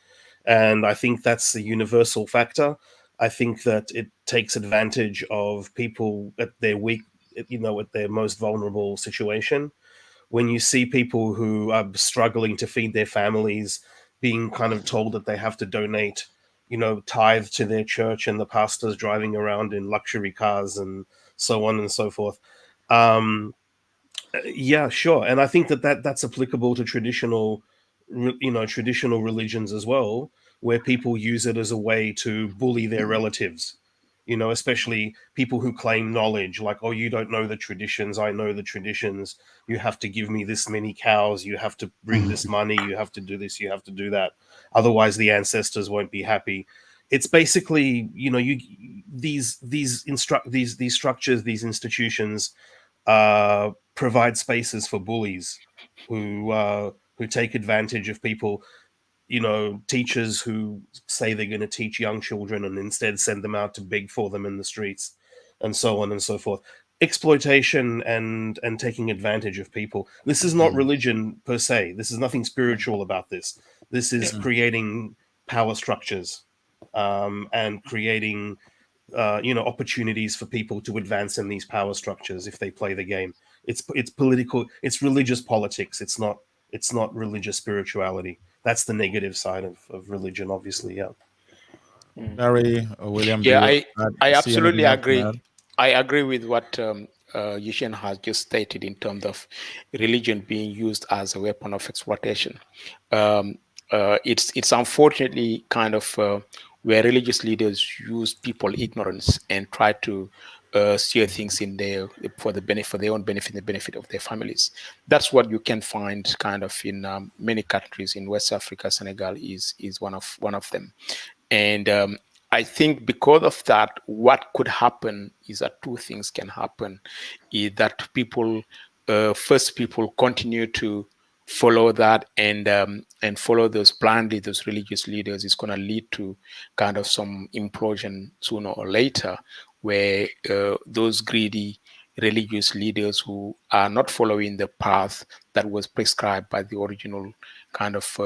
And I think that's the universal factor. I think that it takes advantage of people at their weak, at their most vulnerable situation. When you see people who are struggling to feed their families being kind of told that they have to donate, tithe to their church, and the pastors driving around in luxury cars and so on and so forth. Yeah, sure. And I think that's applicable to traditional religions as well, where people use it as a way to bully their relatives, especially people who claim knowledge, like, oh, you don't know the traditions, I know the traditions, you have to give me this many cows, you have to bring this money, you have to do this, you have to do that, otherwise the ancestors won't be happy. It's basically, these structures, these institutions provide spaces for bullies who take advantage of people, teachers who say they're going to teach young children and instead send them out to beg for them in the streets, and so on and so forth. Exploitation and taking advantage of people. This is not religion per se. This is nothing spiritual about this. This is creating power structures and creating opportunities for people to advance in these power structures if they play the game. It's political, it's religious politics. It's not religious spirituality. That's the negative side of religion, obviously. Yeah. Larry or William, do Yeah, you I see absolutely anything else to agree. add? I agree with what Yushin has just stated in terms of religion being used as a weapon of exploitation. It's unfortunately kind of where religious leaders use people ignorance and try to steer things in their for the benefit for their own benefit, the benefit of their families. That's what you can find kind of in many countries in West Africa. Senegal is one of them, and I think because of that, what could happen is that two things can happen: is that people, first, people continue to follow that and follow those blindly, those religious leaders. Is going to lead to kind of some implosion sooner or later, where those greedy religious leaders who are not following the path that was prescribed by the original kind of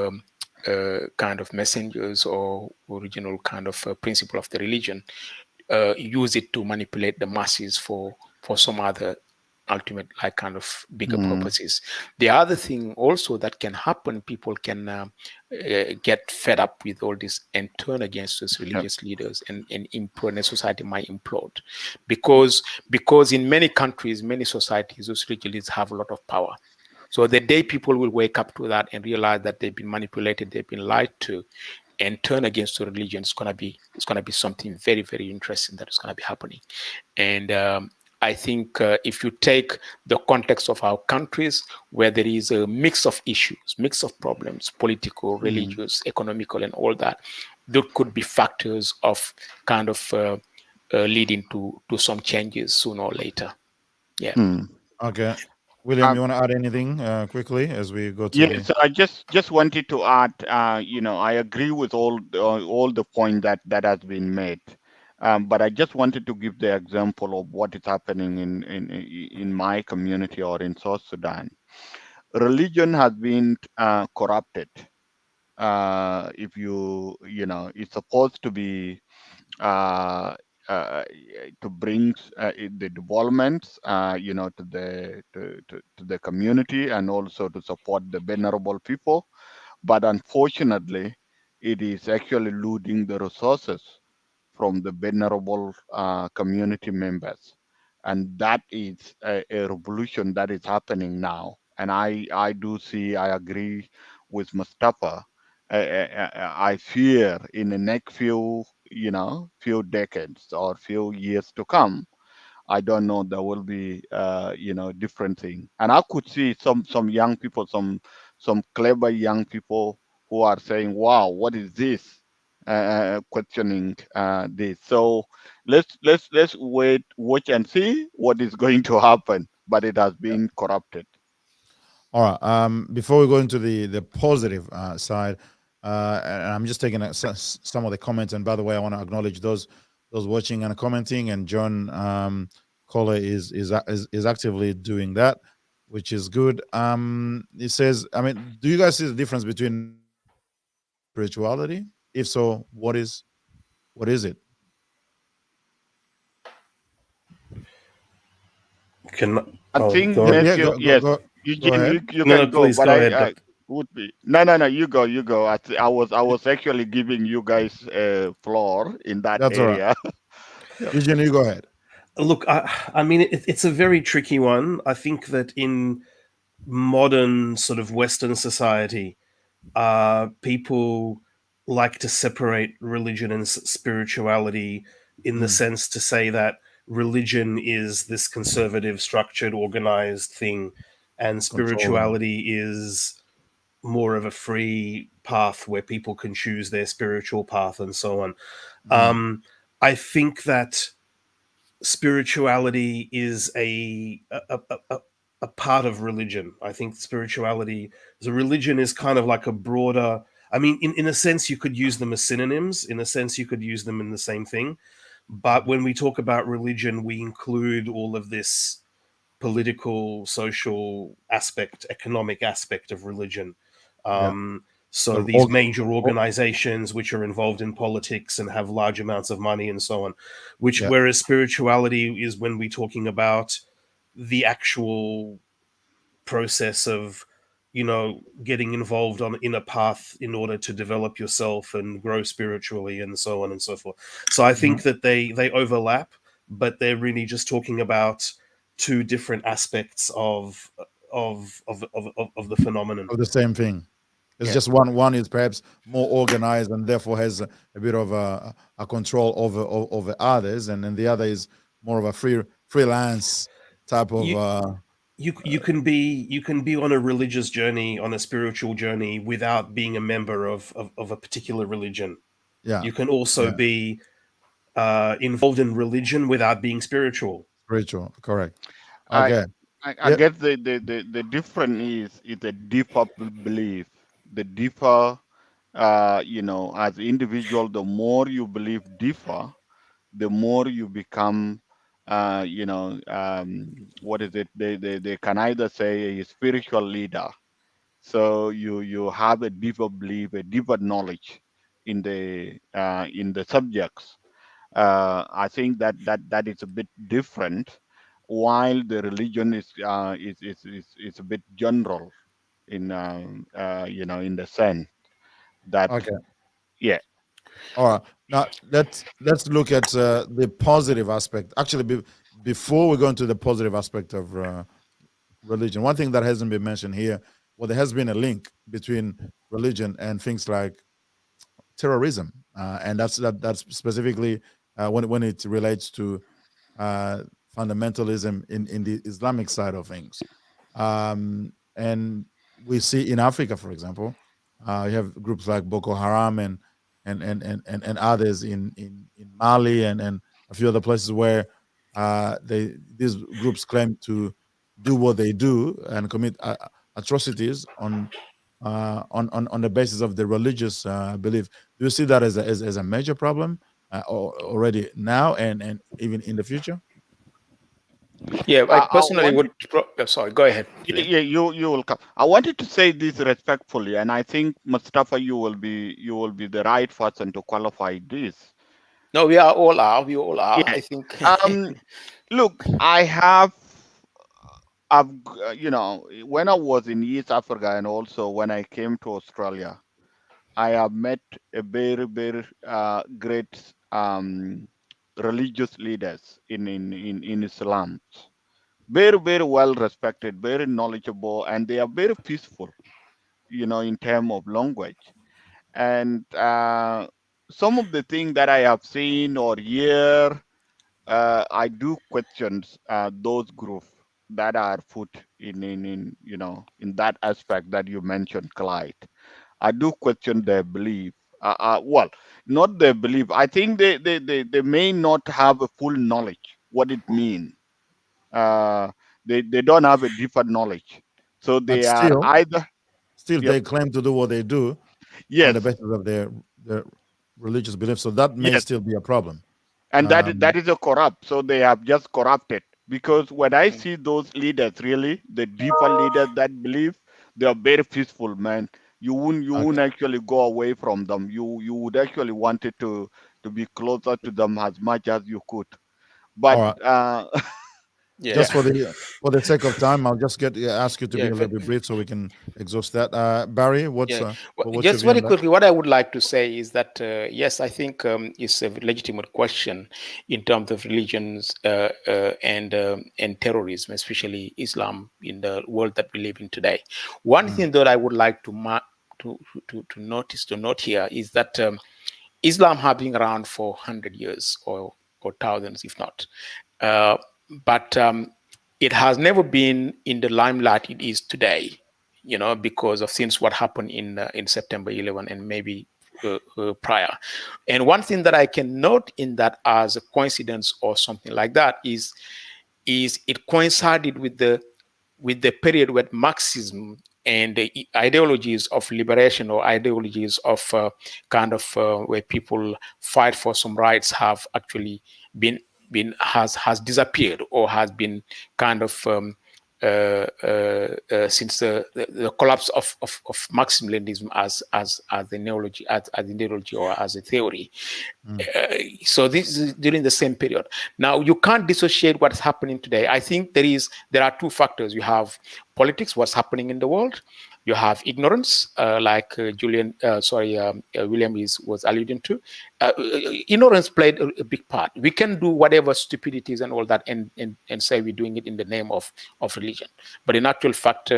messengers or original kind of principle of the religion, use it to manipulate the masses for some other ultimate like kind of bigger purposes. The other thing also that can happen, people can get fed up with all this and turn against those religious leaders, and implode, and society might implode because in many countries, many societies, those religious leaders have a lot of power. So the day people will wake up to that and realize that they've been manipulated, they've been lied to, and turn against the religion, it's gonna be something very, very interesting that is gonna be happening. And I think if you take the context of our countries, where there is a mix of issues, mix of problems, political, religious, economical, and all that, there could be factors of kind of leading to some changes sooner or later. Yeah. Okay. William, you want to add anything quickly as we go to Yes, I just wanted to add. I agree with all the point that has been made, but I just wanted to give the example of what is happening in my community or in South Sudan. Religion has been corrupted. If it's supposed to be uh, to bring the developments, to the community, and also to support the vulnerable people. But unfortunately, it is actually looting the resources from the vulnerable community members, and that is a revolution that is happening now. And I agree with Mustafa. I fear in the next few decades or few years to come, I don't know, there will be different thing. And I could see some young people, some clever young people who are saying, "Wow, what is this?" Questioning this. So let's wait, watch, and see what is going to happen. But it has been corrupted. All right. Before we go into the positive side, and I'm just taking some of the comments. And by the way, I want to acknowledge those watching and commenting. And John Kohler is actively doing that, which is good. He says, I mean, do you guys see the difference between spirituality? If so, what is it? I think, go Yeah, Matthew, yes, go Eugene, ahead. you No, can go, please but go I ahead. would be no, you go, I was actually giving you guys a floor in that That's all right. area. Eugene, you go ahead. Look, I mean, it's a very tricky one. I think that in modern sort of Western society, people like to separate religion and spirituality in the sense to say that religion is this conservative, structured, organized thing, and Controlling. spirituality is more of a free path where people can choose their spiritual path and so on. I think that spirituality is a part of religion. I think spirituality, the religion is kind of like a broader. I mean, in a sense, you could use them as synonyms. In a sense, you could use them in the same thing. But when we talk about religion, we include all of this political, social aspect, economic aspect of religion. So these major organizations which are involved in politics and have large amounts of money and so on, whereas spirituality is when we're talking about the actual process of, getting involved in a path in order to develop yourself and grow spiritually and so on and so forth. So I think that they overlap, but they're really just talking about two different aspects of the phenomenon. Of the same thing. It's Yeah. just one is perhaps more organized and therefore has a bit of a control over others, and then the other is more of a freelance type of. You can be on a religious journey, on a spiritual journey, without being a member of a particular religion. Yeah. You can also Yeah. be involved in religion without being spiritual. Spiritual, correct. I Okay. I Yep. guess the difference is a deeper belief. The deeper, as an individual, the more you believe deeper, the more you become, what is it? They can either say a spiritual leader. So you have a deeper belief, a deeper knowledge in the subjects. I think that is a bit different, while the religion is a bit general in in the sense that, Okay. yeah. All right. Now let's look at the positive aspect. Actually, before we go into the positive aspect of religion, one thing that hasn't been mentioned here, well, there has been a link between religion and things like terrorism, and that's specifically when it relates to fundamentalism in the Islamic side of things. And we see in Africa, for example, you have groups like Boko Haram and others in Mali and a few other places where these groups claim to do what they do and commit atrocities on the basis of the religious belief. Do you see that as a major problem already now and even in the future? Yeah, I I personally would. Sorry, go ahead. Yeah, yeah, you will come. I wanted to say this respectfully, and I think Mustafa, you will be the right person to qualify this. No, we all are. We all are. Yeah. I think. Look, when I was in East Africa and also when I came to Australia, I have met a very, very great religious leaders in Islam. Very, very well respected, very knowledgeable, and they are very peaceful, in terms of language. And some of the things that I have seen or hear, I do question those groups that are put in that aspect that you mentioned, Clyde. I do question their belief. Well, not their belief. I think they may not have a full knowledge what it means. Uh, they don't have a deeper knowledge, so But they are still, either. Yep. they claim to do what they do on the Yes. basis of their religious beliefs. So that may Yes. still be a problem. And that is a corrupt. So they have just corrupted. Because when I see those leaders, really the deeper leaders that believe, they are very peaceful, man. You won't Okay. actually go away from them. You would actually wanted to be closer to them as much as you could. All But right. Yeah. Just for the sake of time, I'll just ask you to be Yeah. a little bit brief so we can exhaust that. Barry, what's Yeah. Well, what's your just view on very that? quickly, what I would like to say is that yes, I think it's a legitimate question in terms of religions and terrorism, especially Islam in the world that we live in today. One thing that I would like to note here is that Islam has been around for 100 years or thousands, if not. But it has never been in the limelight it is today, because of since what happened in September 11 and maybe prior. And one thing that I can note in that as a coincidence or something like that is it coincided with the period when Marxism and the ideologies of liberation or ideologies of where people fight for some rights have actually has disappeared or has been kind of since the collapse of Marxism-Leninism as an ideology or as a theory. So this is during the same period. Now you can't dissociate what's happening today. I think there are two factors. You have politics, what's happening in the world, You have ignorance, like William was alluding to. Ignorance played a big part. We can do whatever stupidities and all that and say we're doing it in the name of religion. But in actual fact,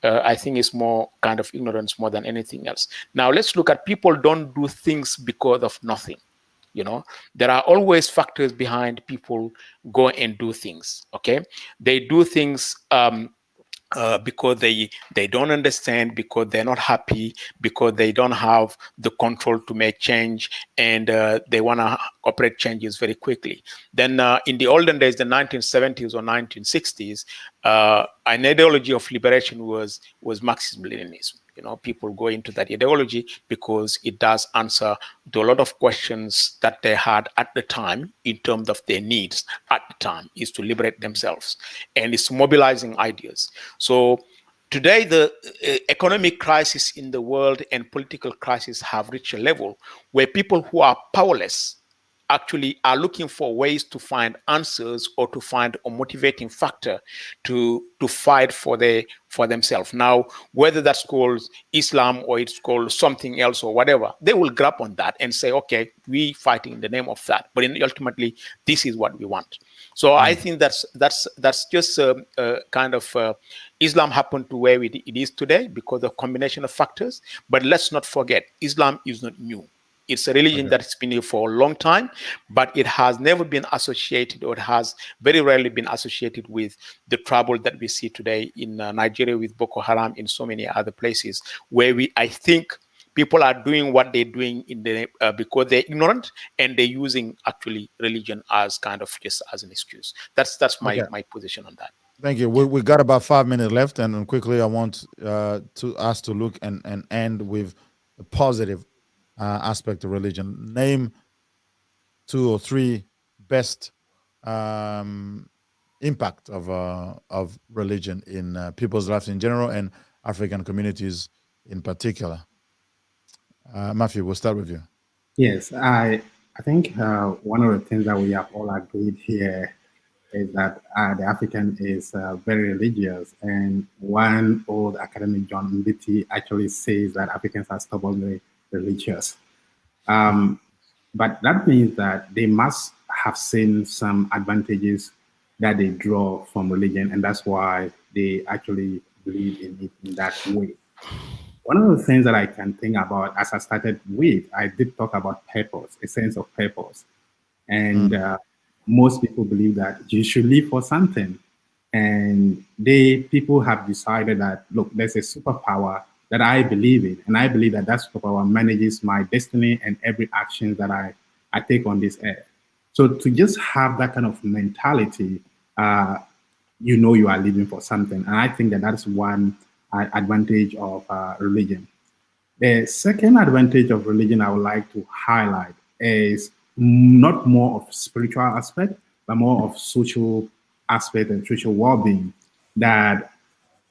I think it's more kind of ignorance more than anything else. Now, let's look at people don't do things because of nothing. You know, there are always factors behind people go and do things. Okay, they do things because they don't understand, because they're not happy, because they don't have the control to make change, and they want to operate changes very quickly. Then in the olden days, the 1970s or 1960s, an ideology of liberation was Marxism-Leninism. You know, people go into that ideology because it does answer to a lot of questions that they had at the time in terms of their needs at the time, is to liberate themselves, and it's mobilizing ideas. So today, the economic crisis in the world and political crisis have reached a level where people who are powerless actually are looking for ways to find answers or to find a motivating factor to fight for themselves. Now, whether that's called Islam or it's called something else or whatever, they will grab on that and say, okay, we fighting in the name of that. But ultimately, this is what we want. So I think that's just kind of Islam happened to where it is today because of a combination of factors. But let's not forget, Islam is not new. It's a religion that's been here for a long time, but it has never been associated, or it has very rarely been associated with the trouble that we see today in Nigeria with Boko Haram, in so many other places, where I think people are doing what they're doing because they're ignorant, and they're using actually religion as kind of just as an excuse. That's my position on that. Thank you. We got about 5 minutes left, and quickly I want to us to look and end with a positive aspect of religion. Name 2 or 3 best impact of religion in people's lives in general and African communities in particular. Matthew, we'll start with you. Yes, I think one of the things that we have all agreed here is that the African is very religious, and one old academic, John Mbiti, actually says that Africans are stubbornly religious. But that means that they must have seen some advantages that they draw from religion, and that's why they actually believe in it in that way. One of the things that I can think about, as I started with, I did talk about purpose, a sense of purpose. And most people believe that you should live for something. And people have decided that, look, there's a superpower that I believe in. And I believe that that superpower manages my destiny and every action that I take on this earth. So to just have that kind of mentality, you know you are living for something. And I think that that's one advantage of religion. The second advantage of religion I would like to highlight is not more of spiritual aspect, but more of social aspect and social well-being, that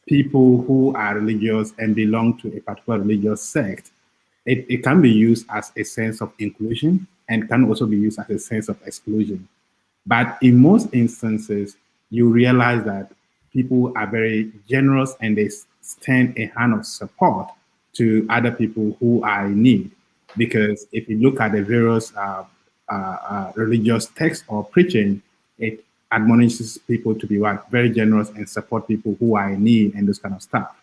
people who are religious and belong to a particular religious sect, it can be used as a sense of inclusion and can also be used as a sense of exclusion. But in most instances, you realize that people are very generous and they extend a hand of support to other people who are in need. Because if you look at the various religious texts or preaching, it admonishes people to be very generous and support people who are in need and this kind of stuff.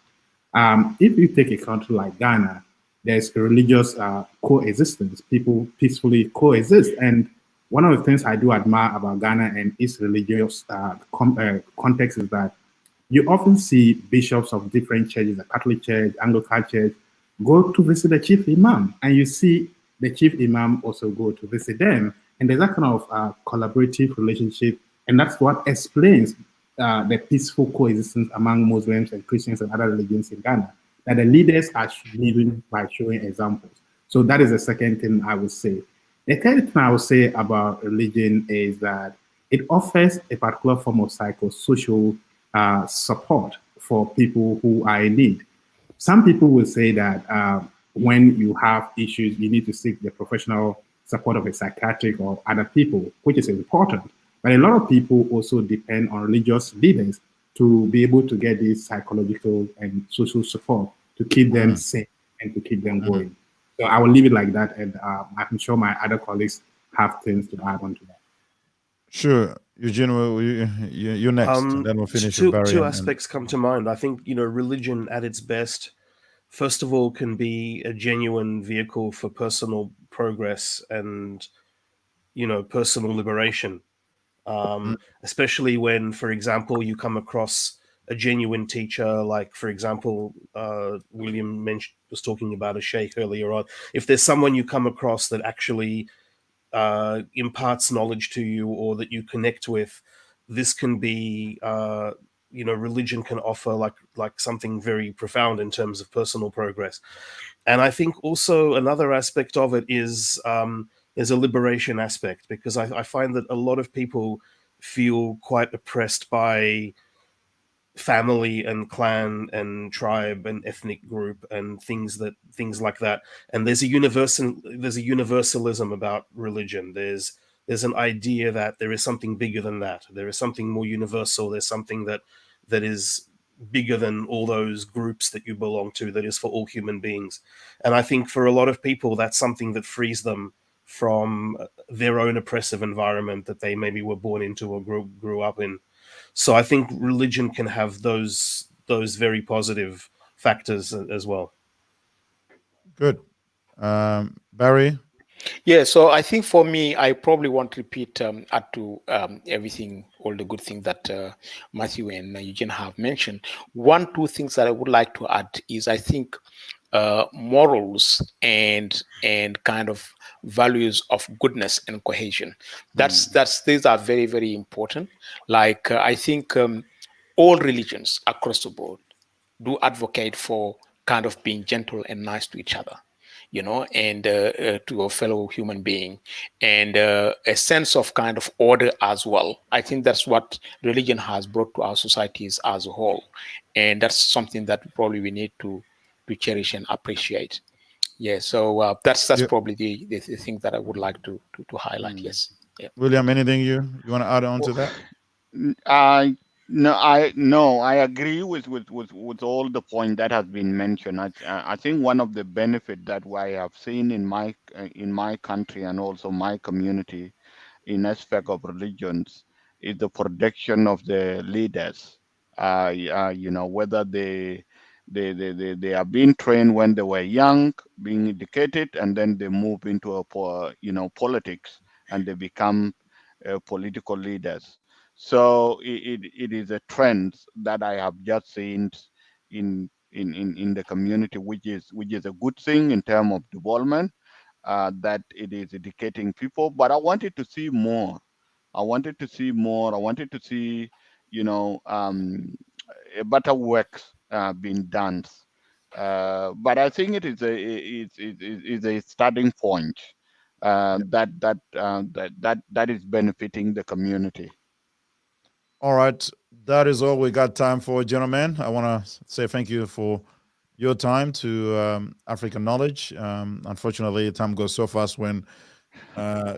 If you take a country like Ghana, there's a religious coexistence. People peacefully coexist. And one of the things I do admire about Ghana and its religious context is that you often see bishops of different churches, the Catholic Church, Anglican Church, go to visit the chief imam, and you see the chief imam also go to visit them. And there's that kind of collaborative relationship, and that's what explains the peaceful coexistence among Muslims and Christians and other religions in Ghana, that the leaders are living by showing examples. So that is the second thing I would say. The third thing I would say about religion is that it offers a particular form of psychosocial support for people who are in need. Some people will say that when you have issues, you need to seek the professional support of a psychiatric or other people, which is important. But a lot of people also depend on religious leaders to be able to get this psychological and social support to keep them sane and to keep them going. So I will leave it like that, and I'm sure my other colleagues have things to add on to that. Sure, Eugene, you next, and then we'll finish with Barry. Two aspects come to mind. I think, religion at its best, first of all, can be a genuine vehicle for personal progress and, personal liberation. Especially when, for example, you come across a genuine teacher, like, for example, William was talking about a sheikh earlier on. If there's someone you come across that actually imparts knowledge to you, or that you connect with, this can be, religion can offer like something very profound in terms of personal progress. And I think also another aspect of it is there's a liberation aspect, because I find that a lot of people feel quite oppressed by family and clan and tribe and ethnic group and things like that. And there's a universalism about religion. There's an idea that there is something bigger than that. There is something more universal. There's something that is bigger than all those groups that you belong to, that is for all human beings. And I think for a lot of people, that's something that frees them from their own oppressive environment that they maybe were born into or grew up in. So I think religion can have those very positive factors as well. Good. Barry? Yeah, so I think for me, I probably won't repeat add to everything, all the good things that Matthew and Eugene have mentioned. Two things that I would like to add is, I think, morals and kind of values of goodness and cohesion. These are very, very important. Like I think all religions across the board do advocate for kind of being gentle and nice to each other, and to a fellow human being, and a sense of kind of order as well. I think that's what religion has brought to our societies as a whole, and that's something that probably we need to cherish and appreciate. Yeah, so that's probably the thing that I would like to highlight. Yes. Yeah. William, anything you want to add on to that? No, I agree with all the point that has been mentioned. I think one of the benefits that I have seen in my country and also my community in aspect of religions is the protection of the leaders. Whether they are being trained when they were young, being educated, and then they move into politics and they become political leaders. So it is a trend that I have just seen in the community, which is a good thing in terms of development. That it is educating people, but I wanted to see more. I wanted to see, better work being done. But I think it is a starting point that is benefiting the community. All right, that is all we got time for, gentlemen. I want to say thank you for your time to African Knowledge. Unfortunately, time goes so fast when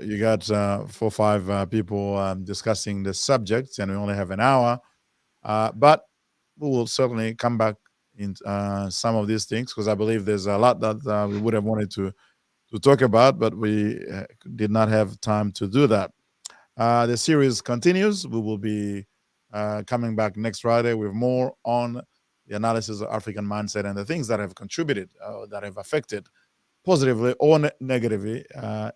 you got 4 or 5 people discussing the subject, and we only have an hour. But we will certainly come back in some of these things, because I believe there's a lot that we would have wanted to talk about, but we did not have time to do that. The series continues. We will be coming back next Friday with more on the analysis of African mindset and the things that have contributed, that have affected positively or negatively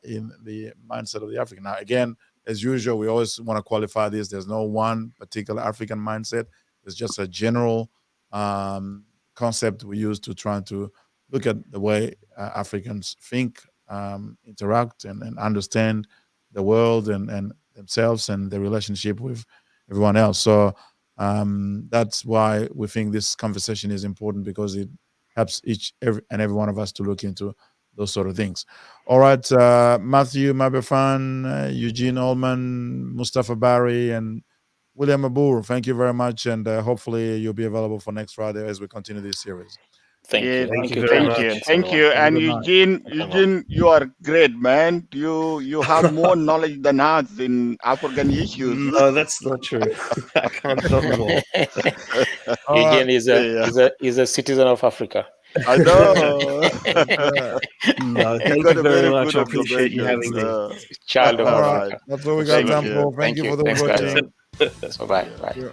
in the mindset of the African. Now, again, as usual, we always want to qualify this. There's no one particular African mindset. It's just a general concept we use to try to look at the way Africans think, interact, and understand the world and themselves and their relationship with everyone else. So that's why we think this conversation is important, because it helps every one of us to look into those sort of things. All right, Matthew Mabefan, Eugene Ullman, Mustafa Barry, and William Abur, thank you very much, and hopefully you'll be available for next Friday as we continue this series. Thank you very much. Thank you. And Eugene, you are great, man. You have more knowledge than us in African issues. No, that's not true. I can't tell them all. Eugene is a citizen of Africa. I know. No, You thank got you a very very much. good I appreciate you having observations. me. Child of All All right, right. that's what we got Thank time you. for. Thank Thank you you. for the Thanks, guys. voting. So bye. Bye. Yeah.